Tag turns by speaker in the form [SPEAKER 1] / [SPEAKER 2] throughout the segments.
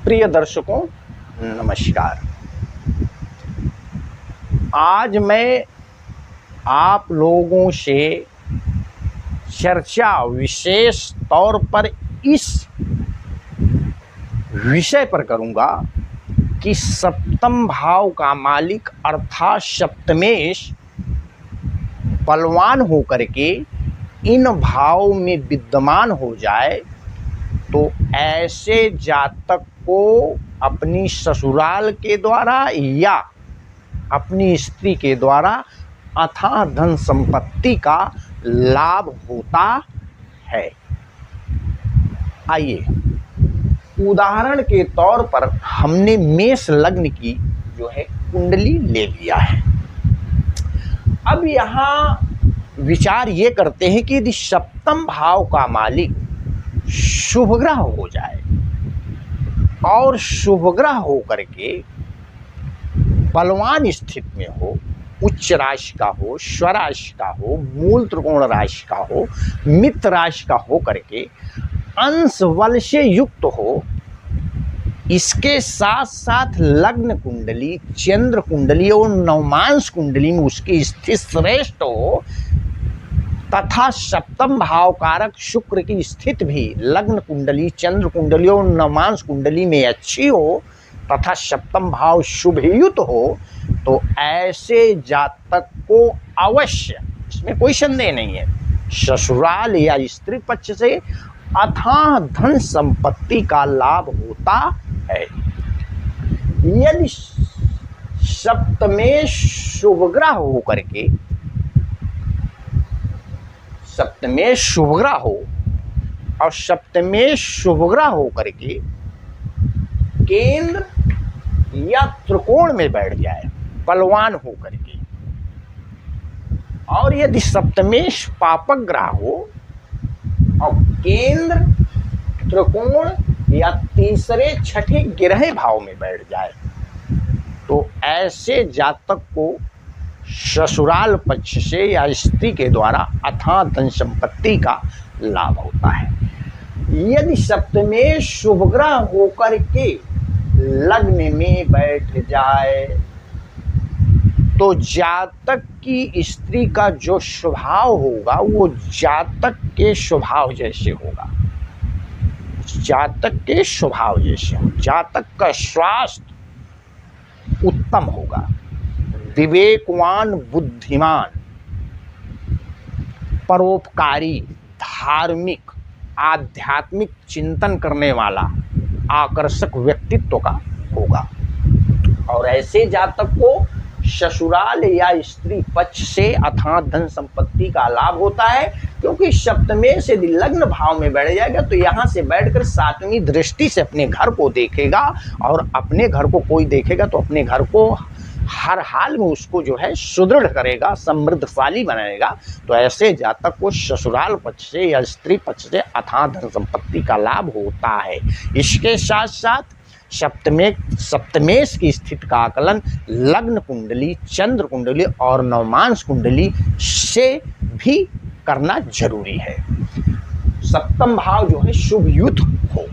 [SPEAKER 1] प्रिय दर्शकों नमस्कार। आज मैं आप लोगों से चर्चा विशेष तौर पर इस विषय पर करूंगा कि सप्तम भाव का मालिक अर्थात सप्तमेश बलवान होकर के इन भाव में विद्यमान हो जाए तो ऐसे जातक को अपनी ससुराल के द्वारा या अपनी स्त्री के द्वारा अथाह धन संपत्ति का लाभ होता है। आइए उदाहरण के तौर पर हमने मेष लग्न की जो है कुंडली ले लिया है। अब यहाँ विचार ये करते हैं कि यदि सप्तम भाव का मालिक शुभ ग्रह हो जाए और शुभ ग्रह होकर के बलवान स्थिति में हो, उच्च राशि का हो, स्वराशि का हो, मूल त्रिकोण राशि का हो, मित्र राशि का हो करके अंश बल से युक्त हो, इसके साथ साथ लग्न कुंडली, चंद्र कुंडली और नवमांश कुंडली में उसकी स्थिति श्रेष्ठ हो तथा सप्तम भाव कारक शुक्र की स्थिति भी लग्न कुंडली, चंद्र कुंडली और नवमांश कुंडली में अच्छी हो तथा सप्तम भाव शुभयुत हो तो ऐसे जातक को अवश्य, इसमें कोई संदेह नहीं है, ससुराल या स्त्री पक्ष से अथाह धन संपत्ति का लाभ होता है। यदि सप्तमेश शुभ ग्रह होकर के सप्तमेश शुभ ग्रह हो और सप्तमेश शुभ ग्रह होकर के केंद्र या त्रिकोण में बैठ जाए बलवान होकर के, और यदि सप्तमेश पापक ग्रह हो और केंद्र त्रिकोण या तीसरे छठे ग्रह भाव में बैठ जाए तो ऐसे जातक को ससुराल पक्ष से या स्त्री के द्वारा अथाह धन संपत्ति का लाभ होता है। यदि सप्तमेश शुभ ग्रह होकर के लग्न में बैठ जाए तो जातक की स्त्री का जो स्वभाव होगा वो जातक के स्वभाव जैसे होगा, जातक के स्वभाव जैसे हो। जातक का स्वास्थ्य उत्तम होगा, विवेकवान, बुद्धिमान, परोपकारी, धार्मिक, आध्यात्मिक चिंतन करने वाला, आकर्षक व्यक्तित्व का होगा। और ऐसे जातक को ससुराल या स्त्री पक्ष से अथाह धन संपत्ति का लाभ होता है, क्योंकि सप्तमेश यदि लग्न भाव में बैठ जाएगा तो यहाँ से बैठकर सातवीं दृष्टि से अपने घर को देखेगा और अपने घर को कोई देखेगा तो अपने घर को हर हाल में उसको जो है सुदृढ़ करेगा, समृद्धशाली बनाएगा। तो ऐसे जातक को ससुराल पक्ष से या स्त्री पक्ष से अथाह धन संपत्ति का लाभ होता है। इसके साथ साथ सप्तमेश की स्थिति का आकलन लग्न कुंडली, चंद्र कुंडली और नवमांश कुंडली से भी करना जरूरी है। सप्तम भाव जो है शुभयुत हो।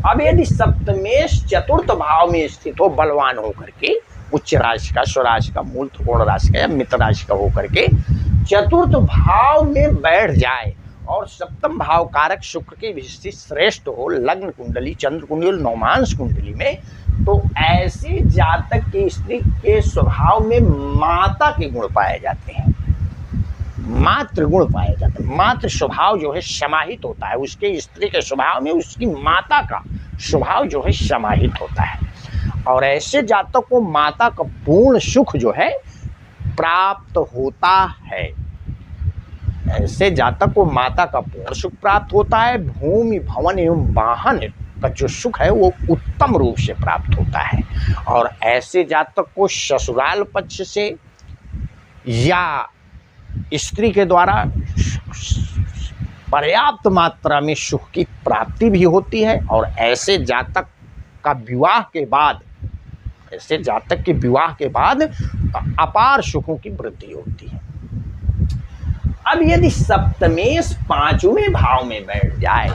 [SPEAKER 1] अब यदि सप्तमेश चतुर्थ भाव में स्थित हो बलवान होकर के, उच्च राशि का, स्वराशि का, मूल त्रिकोण राशि का या मित्र राशि का होकर के चतुर्थ भाव में बैठ जाए और सप्तम भाव कारक शुक्र की स्थिति श्रेष्ठ हो लग्न कुंडली, चंद्र कुंडली, नवमांश कुंडली में, तो ऐसे जातक की स्त्री के स्वभाव में माता के गुण पाए जाते हैं, मातृ गुण पाए जाते हैं। मातृ स्वभाव जो है समाहित होता है, उसके स्त्री के स्वभाव में उसकी माता का स्वभाव जो है समाहित होता है। और ऐसे जातक को माता का पूर्ण सुख जो है प्राप्त होता है। ऐसे जातक को माता का पूर्ण सुख प्राप्त होता है। भूमि, भवन एवं वाहन का जो सुख है वो उत्तम रूप से प्राप्त होता है। और ऐसे जातक को ससुराल पक्ष से या स्त्री के द्वारा पर्याप्त मात्रा में सुख की प्राप्ति भी होती है। और ऐसे जातक का विवाह के बाद, ऐसे जातक के विवाह के बाद अपार सुखों की वृद्धि होती है। अब यदि सप्तमेश पांचवें भाव में बैठ जाए,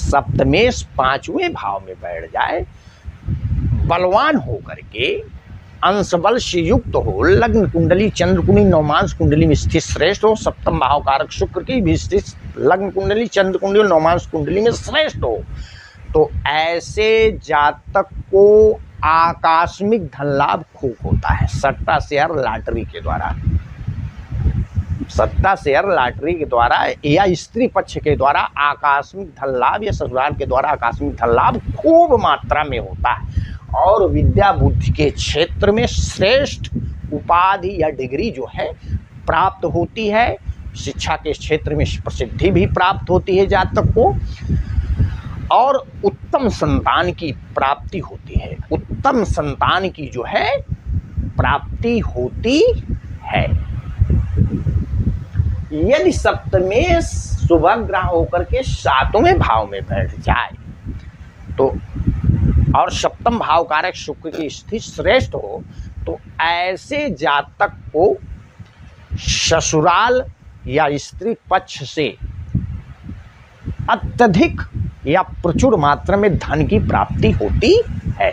[SPEAKER 1] सप्तमेश 5वें भाव में बैठ जाए, बलवान हो करके अंश बल से युक्त हो, लग्न कुंडली चंद्र कुंडली नवमांश कुंडली में स्थित श्रेष्ठ हो, सप्तम भाव कारक शुक्र की भी स्थित लग्न कुंडली चंद्र कुंडली और नवमांश कुंडली में श्रेष्ठ हो, तो ऐसे जातक को आकस्मिक धन लाभ खूब होता है। सट्टा शेयर लॉटरी के द्वारा, सट्टा शेयर लॉटरी के द्वारा या स्त्री पक्ष के द्वारा आकस्मिक धन लाभ या ससुराल के द्वारा आकस्मिक धन लाभ खूब मात्रा में होता है। और विद्या बुद्धि के क्षेत्र में श्रेष्ठ उपाधि या डिग्री जो है प्राप्त होती है। शिक्षा के क्षेत्र में प्रसिद्धि भी प्राप्त होती है जातक को, और उत्तम संतान की प्राप्ति होती है। उत्तम संतान की जो है प्राप्ति होती है। यदि सप्तमेश शुभ ग्रह होकर के 7वें भाव में बैठ जाए तो, और सप्तम भाव कारक शुक्र की स्थिति श्रेष्ठ हो, तो ऐसे जातक को ससुराल या स्त्री पक्ष से अत्यधिक या प्रचुर मात्रा में धन की प्राप्ति होती है।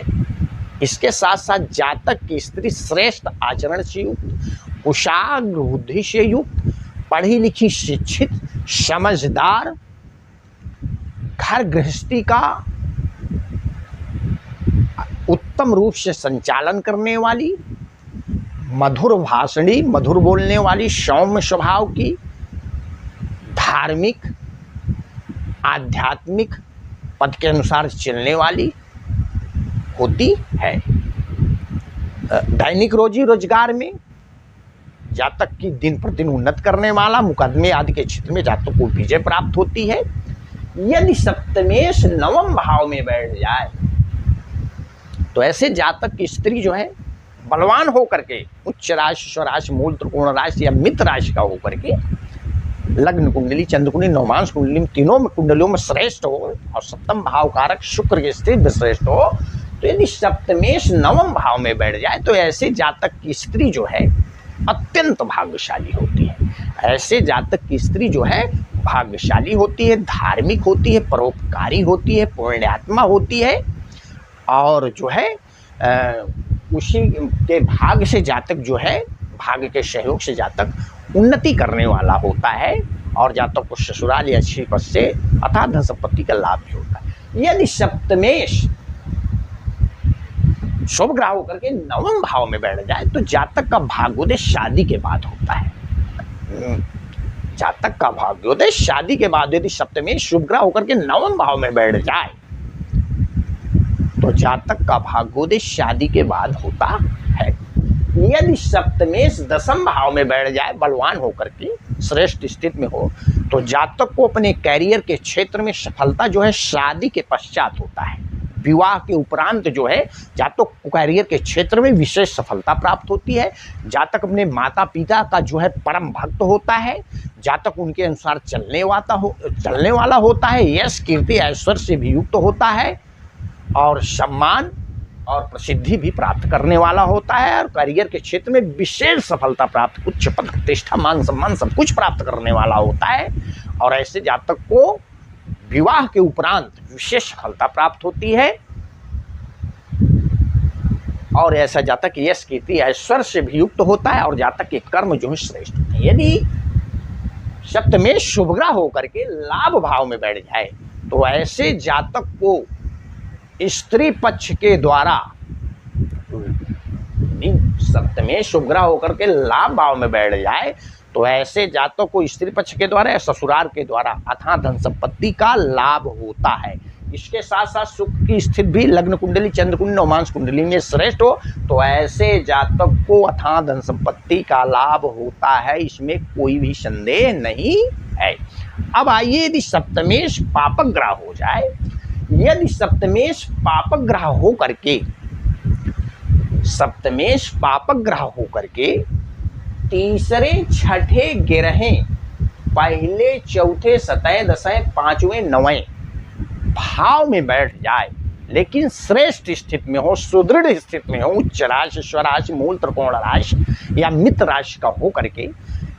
[SPEAKER 1] इसके साथ साथ जातक की स्त्री श्रेष्ठ आचरण से युक्त, कुशाग्र बुद्धि से युक्त, पढ़ी लिखी शिक्षित समझदार, घर गृहस्थी का उत्तम रूप से संचालन करने वाली, मधुर भाषणी, मधुर बोलने वाली, सौम्य स्वभाव की, धार्मिक आध्यात्मिक पद के अनुसार चलने वाली होती है। दैनिक रोजी रोजगार में जातक की दिन प्रतिदिन उन्नत करने वाला, मुकदमे आदि के क्षेत्र में जातक को विजय प्राप्त होती है। यदि सप्तमेश 9वें भाव में बैठ जाए तो ऐसे जातक की स्त्री जो है बलवान होकर के उच्च राशि, स्वराशि, मूल त्रिकोण राशि या मित्र राशि का होकर के लग्न कुंडली चंद्र कुंडली नवमांश कुंडली में तीनों में कुंडलियों में श्रेष्ठ हो और सप्तम भाव कारक शुक्र की स्थिति में श्रेष्ठ हो, तो यदि सप्तमेश 9वें भाव में बैठ जाए तो ऐसे जातक की स्त्री जो है अत्यंत भाग्यशाली होती है। ऐसे जातक की स्त्री जो है भाग्यशाली होती है, धार्मिक होती है, परोपकारी होती है, पुण्यात्मा होती है, और जो है उसी के भाग्य से जातक जो है, भाग्य के सहयोग से जातक उन्नति करने वाला होता है और जातक को ससुराल या अच्छी पद से अथाह धन संपत्ति का लाभ भी होता है। यदि सप्तमेश शुभ ग्रह होकर के 9वें भाव में बैठ जाए तो जातक का भाग्योदय शादी के बाद होता है। जातक का भाग्योदय शादी के बाद यदि सप्तमेश शुभ ग्रह होकर के 9वें भाव में बैठ जाए तो जातक का भाग्योदय शादी के बाद होता है। यदि सप्तमेश 10वें भाव में बैठ जाए, बलवान होकर के श्रेष्ठ स्थिति में हो, तो जातक को अपने कैरियर के क्षेत्र में सफलता जो है शादी के पश्चात होता है। विवाह के उपरांत जो है जातक को कैरियर के क्षेत्र में विशेष सफलता प्राप्त होती है। जातक अपने माता पिता का जो है परम भक्त होता है। जातक उनके अनुसार चलने वाला होता है। यश कीर्ति ऐश्वर्य से भी युक्त होता है और सम्मान और प्रसिद्धि भी प्राप्त करने वाला होता है और करियर के क्षेत्र में विशेष सफलता प्राप्त, उच्च पद प्रतिष्ठा मान सम्मान सब कुछ प्राप्त करने वाला होता है। और ऐसे जातक को विवाह के उपरांत विशेष सफलता प्राप्त होती है और ऐसा जातक यश कीर्ति ऐश्वर्य से भी युक्त होता है और जातक के कर्म जो है श्रेष्ठ होते हैं। यदि सप्तमेश शुभ ग्रह होकर के लाभ भाव में बैठ जाए तो ऐसे जातक को स्त्री पक्ष के द्वारा, सप्तमेश शुभ ग्रह होकर के लाभ भाव में बैठ जाए तो ऐसे जातक को स्त्री पक्ष के द्वारा या ससुराल के द्वारा अथाह धन संपत्ति का लाभ होता है। इसके साथ साथ शुक्र की स्थिति भी लग्न कुंडली चंद्र कुंडली नवमांश कुंडली में श्रेष्ठ हो तो ऐसे जातक को अथाह धन संपत्ति का लाभ होता है। इसमें कोई भी संदेह नहीं है। अब आइए यदि सप्तमेश पापक ग्रह हो जाए, यदि सप्तमेश पापक ग्रह हो करके, सप्तमेश पापक ग्रह हो करके तीसरे छठे गिरहें पहले चौथे सतह दशें पांचवें नवें भाव में बैठ जाए लेकिन श्रेष्ठ स्थिति में हो, सुदृढ़ स्थिति में हो, उच्च राशि, स्वराशि, मूल त्रिकोण राशि या मित्र राशि का हो करके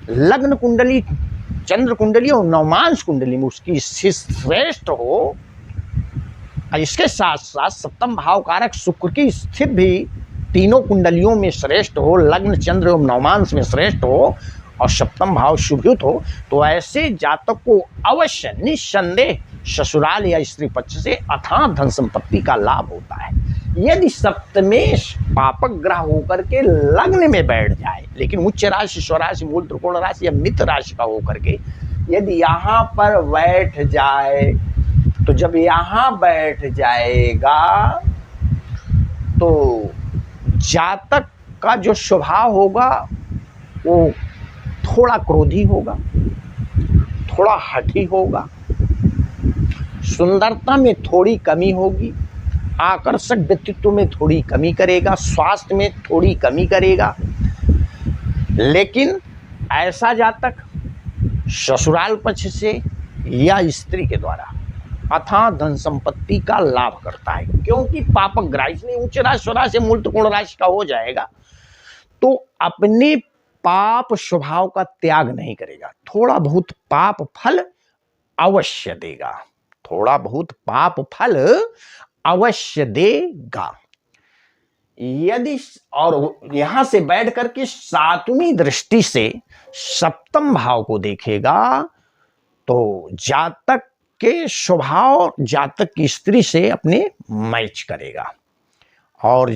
[SPEAKER 1] लग्न कुंडली चंद्र कुंडली और नवमांश कुंडली में उसकी स्थिति श्रेष्ठ हो इसके साथ साथ सप्तम भाव कारक शुक्र की स्थिति भी तीनों कुंडलियों में श्रेष्ठ हो, लग्न चंद्र एवं नवमांश में श्रेष्ठ हो और सप्तम भाव शुभयुत हो, तो ऐसे जातक को अवश्य निस्संदेह ससुराल या स्त्री पक्ष से अथाह धन संपत्ति का लाभ होता है। यदि सप्तमेश पापक ग्रह होकर के लग्न में बैठ जाए, लेकिन उच्च राशि, स्वराशि, मूल त्रिकोण राशि या मित्र राशि का होकर के यदि यहाँ पर बैठ जाए, तो जब यहाँ बैठ जाएगा तो जातक का जो स्वभाव होगा वो थोड़ा क्रोधी होगा, थोड़ा हठी होगा, सुंदरता में थोड़ी कमी होगी, आकर्षक व्यक्तित्व में थोड़ी कमी करेगा, स्वास्थ्य में थोड़ी कमी करेगा। लेकिन ऐसा जातक ससुराल पक्ष से या स्त्री के द्वारा अथाह धन संपत्ति का लाभ करता है, क्योंकि पापक ग्रह इसलिए उच्च राशि, स्वराशि, मूल त्रिकोण राशि का हो जाएगा तो अपने पाप स्वभाव का त्याग नहीं करेगा, थोड़ा बहुत पाप फल अवश्य देगा, थोड़ा बहुत पाप फल अवश्य देगा। यदि और यहां से बैठ करके सातवीं दृष्टि से सप्तम भाव को देखेगा तो जातक के स्वभाव जातक की स्त्री से अपने मैच करेगा और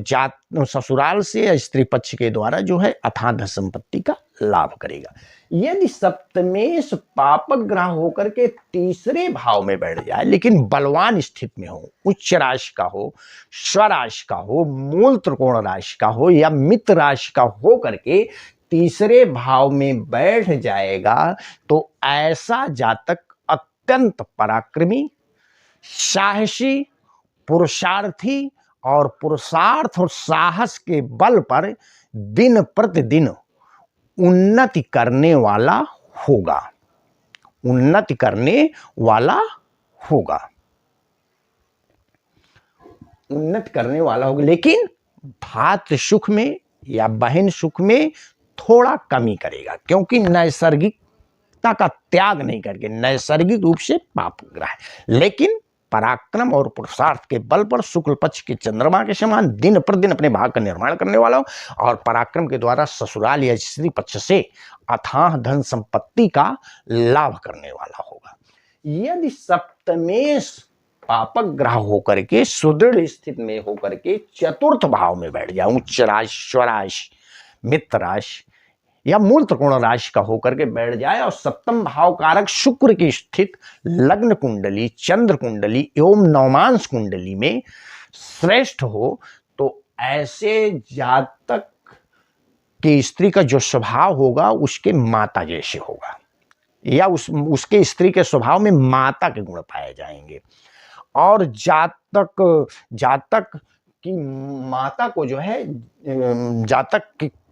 [SPEAKER 1] ससुराल से या स्त्री पक्ष के द्वारा जो है अथाह धन संपत्ति का लाभ करेगा। यदि सप्तमेश पापक ग्रह होकर के तीसरे भाव में बैठ जाए, लेकिन बलवान स्थिति में हो, उच्च राशि का हो, स्वराशि का हो, मूल त्रिकोण राशि का हो या मित्र राशि का हो करके तीसरे भाव में बैठ जाएगा तो ऐसा जातक अत्यंत पराक्रमी, साहसी, पुरुषार्थी और पुरुषार्थ और साहस के बल पर दिन प्रतिदिन उन्नति करने वाला होगा, उन्नति करने वाला होगा, उन्नति करने वाला होगा। लेकिन भातृ सुख में या बहन सुख में थोड़ा कमी करेगा, क्योंकि नैसर्गिकता का त्याग नहीं करके नैसर्गिक रूप से पाप ग्रह है, लेकिन पराक्रम और पुरुषार्थ के बल पर शुक्ल पक्ष के चंद्रमा के समान दिन प्रतिदिन अपने भाग का निर्माण करने वाला हो और पराक्रम के द्वारा ससुराल या स्त्री पक्ष से अथाह धन संपत्ति का लाभ करने वाला होगा। यदि सप्तमेश पापक ग्रह होकर के सुदृढ़ स्थिति में होकर के चतुर्थ भाव में बैठ जाए, उच्च राशि, स्वराशि, मित्र राशि या मूल त्रिकोण राशि का होकर के बैठ जाए और सप्तम भाव कारक शुक्र की स्थिति लग्न कुंडली, चंद्र कुंडली एवं नवमांश कुंडली में श्रेष्ठ हो, तो ऐसे जातक की स्त्री का जो स्वभाव होगा उसके माता जैसे होगा या उसके स्त्री के स्वभाव में माता के गुण पाए जाएंगे। और जातक की माता को जो है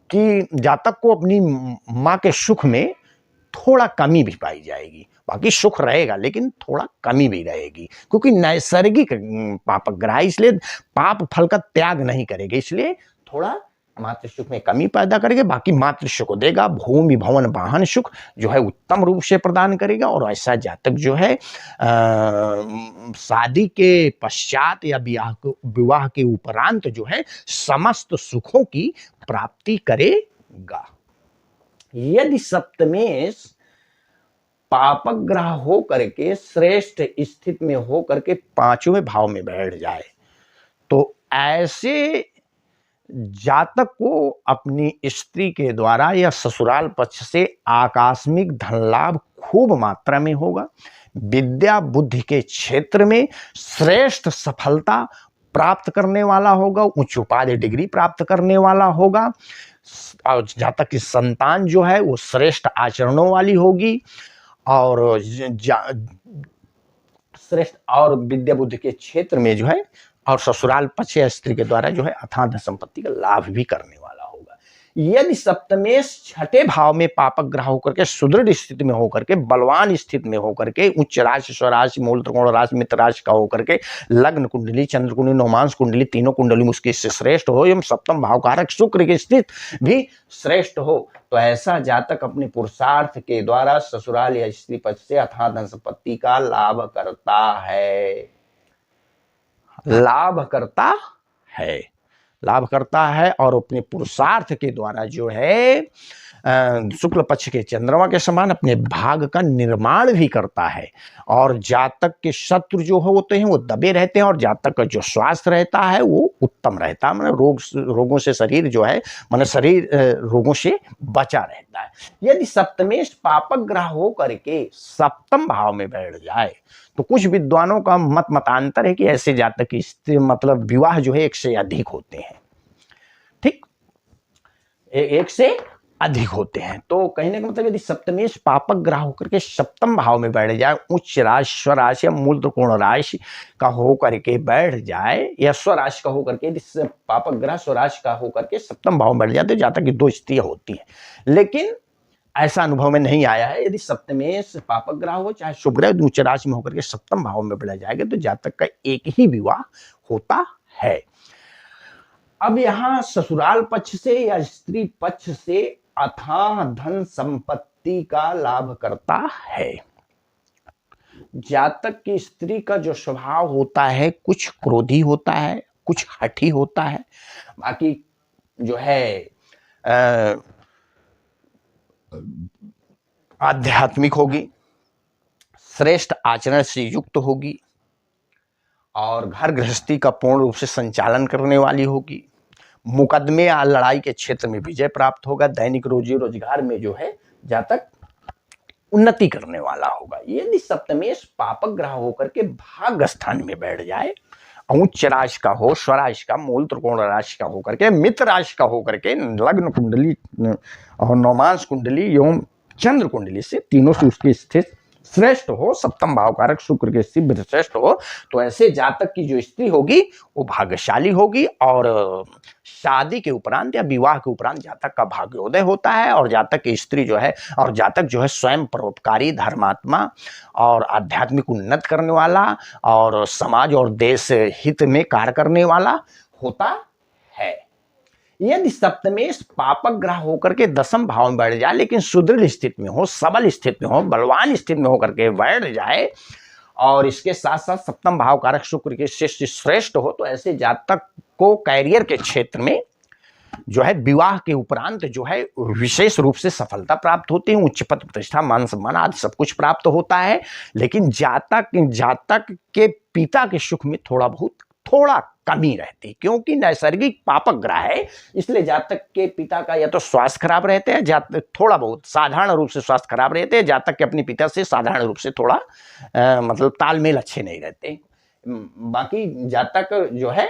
[SPEAKER 1] जातक को अपनी माँ के सुख में थोड़ा कमी भी पाई जाएगी, बाकी सुख रहेगा लेकिन थोड़ा कमी भी रहेगी, क्योंकि नैसर्गिक पापक ग्रह इसलिए पाप फल का त्याग नहीं करेगा, इसलिए थोड़ा मातृ सुख में कमी पैदा करेगा, बाकी मातृ सुख देगा। भूमि भवन वाहन सुख जो है उत्तम रूप से प्रदान करेगा और ऐसा जातक जो है शादी के पश्चात या विवाह के उपरांत जो है समस्त सुखों की प्राप्ति करेगा। यदि सप्तमेश पापक ग्रह हो करके श्रेष्ठ स्थिति में हो करके पांचवें भाव में बैठ जाए तो ऐसे जातक को अपनी स्त्री के द्वारा या ससुराल पक्ष से आकस्मिक धन लाभ खूब मात्रा में होगा। विद्या बुद्धि के क्षेत्र में श्रेष्ठ सफलता प्राप्त करने वाला होगा, उच्च उपाधि डिग्री प्राप्त करने वाला होगा और जातक की संतान जो है वो श्रेष्ठ आचरणों वाली होगी और श्रेष्ठ और विद्या बुद्धि के क्षेत्र में जो है और ससुराल पक्ष या स्त्री के द्वारा जो है अथाह धन संपत्ति का लाभ भी करने वाला होगा। यदि सप्तमेश छठे भाव में पापक ग्रह होकर के सुदृढ़ स्थिति में होकर के बलवान स्थिति में होकर के उच्च राशि, स्वराशि, मूल त्रिकोण राशि, मित्र राशि का होकर के लग्न कुंडली, चंद्र कुंडली, नवमांश कुंडली तीनों कुंडली में उसकी श्रेष्ठ हो एवं सप्तम भाव कारक शुक्र की स्थिति भी श्रेष्ठ हो, तो ऐसा जातक अपने पुरुषार्थ के द्वारा ससुराल या स्त्री पक्ष से अथाह धन संपत्ति का लाभ करता है। लाभ करता है, लाभ करता है और अपने पुरुषार्थ के द्वारा जो है शुक्ल पक्ष के चंद्रमा के समान अपने भाग का निर्माण भी करता है। और जातक के शत्रु जो होते हैं वो दबे रहते हैं और जातक का जो स्वास्थ्य रहता है वो उत्तम रहता है, मतलब रोगों से शरीर जो है मतलब शरीर रोगों से बचा रहता है। यदि सप्तमेश पापक ग्रह हो करके सप्तम भाव में बैठ जाए तो कुछ विद्वानों का मतांतर है कि ऐसे जातक की मतलब विवाह जो है एक से अधिक होते हैं, ठीक, एक से अधिक होते हैं। तो कहने का मतलब यदि सप्तमेश पापक ग्रह होकर के सप्तम भाव में बैठ जाए, उच्च राशि स्वराशि या मूल त्रिकोण राशि का होकर के बैठ जाए या स्वराशि का होकर के, यदि पापक ग्रह स्वराशि का होकर के सप्तम भाव में बैठ जाए तो जातक की दो स्त्रियां होती हैं। लेकिन ऐसा अनुभव में नहीं आया है। यदि सप्तमेश पापक ग्रह हो चाहे शुभ ग्रह उच्च राशि में होकर के सप्तम भाव में बैठ जाएगा तो जातक का एक ही विवाह होता है। अब यहां ससुराल पक्ष से या स्त्री पक्ष से अथाह धन संपत्ति का लाभ करता है। जातक की स्त्री का जो स्वभाव होता है कुछ क्रोधी होता है, कुछ हठी होता है, बाकी जो है आध्यात्मिक होगी, श्रेष्ठ आचरण से युक्त होगी और घर गृहस्थी का पूर्ण रूप से संचालन करने वाली होगी, मुकदमे या लड़ाई के क्षेत्र में विजय प्राप्त होगा, दैनिक रोजी रोजगार में जो है जातक उन्नति करने वाला होगा। यदि सप्तमेश पापक ग्रह होकर के भाग स्थान में बैठ जाए, उच्च राशि का हो, स्वराशि का, मूल त्रिकोण राशि का होकर के, मित्र राशि का होकर के, लग्न कुंडली और नौमांस कुंडली एवं चंद्र कुंडली से तीनों से उसकी स्थिति श्रेष्ठ हो, सप्तम भाव कारक शुक्र के शिव श्रेष्ठ हो, तो ऐसे जातक की जो स्त्री होगी वो भाग्यशाली होगी और शादी के उपरांत या विवाह के उपरांत जातक का भाग्योदय होता है। और जातक की स्त्री जो है और जातक जो है स्वयं परोपकारी, धर्मात्मा और आध्यात्मिक उन्नत करने वाला और समाज और देश हित में कार्य करने वाला होता है। यदि सप्तमेश पापक ग्रह होकर के दसम भाव में बैठ जाए लेकिन सुदृढ़ स्थिति में हो, सबल स्थिति में हो, बलवान स्थिति में होकर के बैठ जाए और इसके साथ साथ सप्तम भाव कारक शुक्र के शिष्य श्रेष्ठ हो, तो ऐसे जातक को कैरियर के क्षेत्र में जो है विवाह के उपरांत जो है विशेष रूप से सफलता प्राप्त होती है, उच्च पद प्रतिष्ठा मान सम्मान आदि सब कुछ प्राप्त होता है। लेकिन जातक के पिता के सुख में थोड़ा कमी रहती, क्योंकि नैसर्गिक पापक ग्रह है, इसलिए जातक के पिता का या तो स्वास्थ्य खराब रहते हैं, थोड़ा बहुत साधारण रूप से स्वास्थ्य खराब रहते हैं, जातक के अपने पिता से साधारण रूप से थोड़ा मतलब तालमेल अच्छे नहीं रहते। बाकी जातक जो है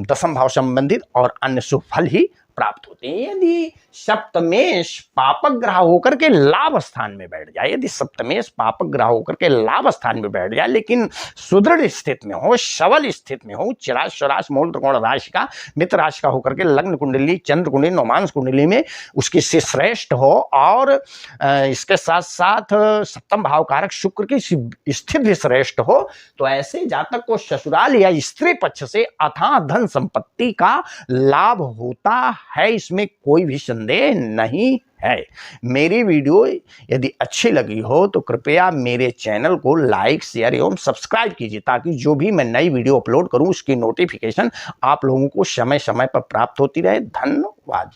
[SPEAKER 1] दसम भाव संबंधित और अन्य शुभ फल ही प्राप्त होते हैं। यदि सप्तमेश पापक ग्रह होकर के लाभ स्थान में बैठ जाए, यदि सप्तमेश पापक ग्रह होकर के लाभ स्थान में बैठ जाए लेकिन सुदृढ़ स्थिति में हो, सबल स्थिति में हो, चिराश स्वराश मूल त्रिकोण राशि का, मित्र राशि का होकर के लग्न कुंडली, चंद्र कुंडली, नौमांस कुंडली में उसकी से श्रेष्ठ हो और इसके साथ साथ सप्तम भाव कारक शुक्र की स्थिति भी श्रेष्ठ हो, तो ऐसे जातक को ससुराल या स्त्री पक्ष से अथाह धन संपत्ति का लाभ होता है, इसमें कोई भी संदेह नहीं है। मेरी वीडियो यदि अच्छी लगी हो तो कृपया मेरे चैनल को लाइक, शेयर एवं सब्सक्राइब कीजिए ताकि जो भी मैं नई वीडियो अपलोड करूं उसकी नोटिफिकेशन आप लोगों को समय समय पर प्राप्त होती रहे। धन्यवाद।